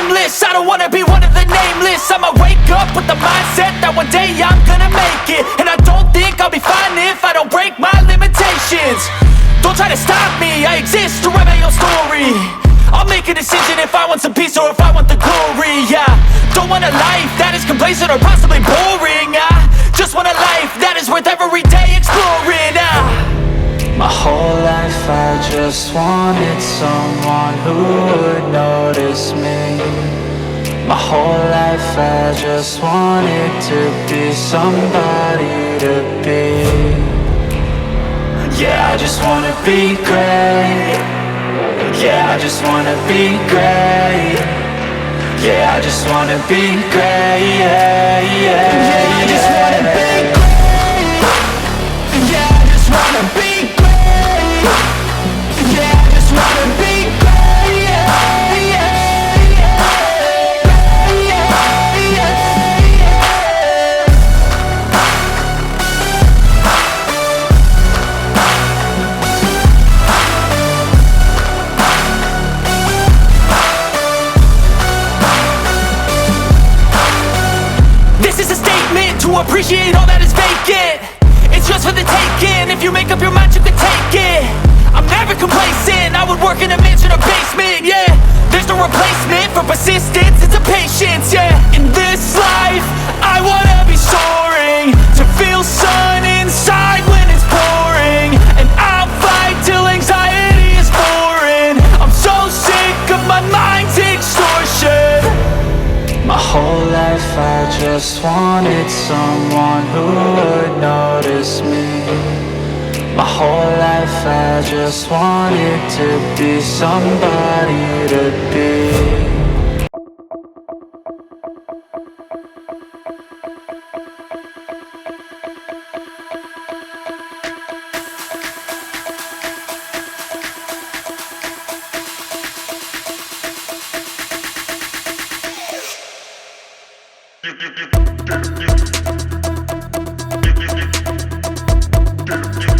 shameless. I don't wanna be one of the nameless. I'ma wake up with the mindset that one day I'm gonna make it. And I don't think I'll be fine if I don't break my limitations. Don't try to stop me, I exist to write my own story. I'll make a decision if I want some peace or if I want the glory. Yeah, don't want a life that is complacent or possibly boring. I just want a life that is worth every day exploring. My whole life I just wanted someone who would notice me. My whole life I just wanted to be somebody to be. Yeah, I just wanna be great. Yeah, I just wanna be great. Yeah, I just wanna be great. Yeah, yeah, yeah, I just wanna be great. Yeah, I just wanna be great. Yeah, I just wanna be great. Yeah, yeah, yeah, yeah, yeah. This is a statement to appreciate all that is vacant. It's just for the taking. If you make up your mind, you can take it. I'm never complacent. I would work in a mansion or basement. Yeah, there's no replacement for persistence. It's a patience. Yeah, in this life, I wanna be soaring, to feel sun inside when it's pouring. And I'll fight till anxiety is boring. I'm so sick of my mind's extortion. My whole life I just wanted someone who would notice me. My whole life I just wanted to be somebody to be. You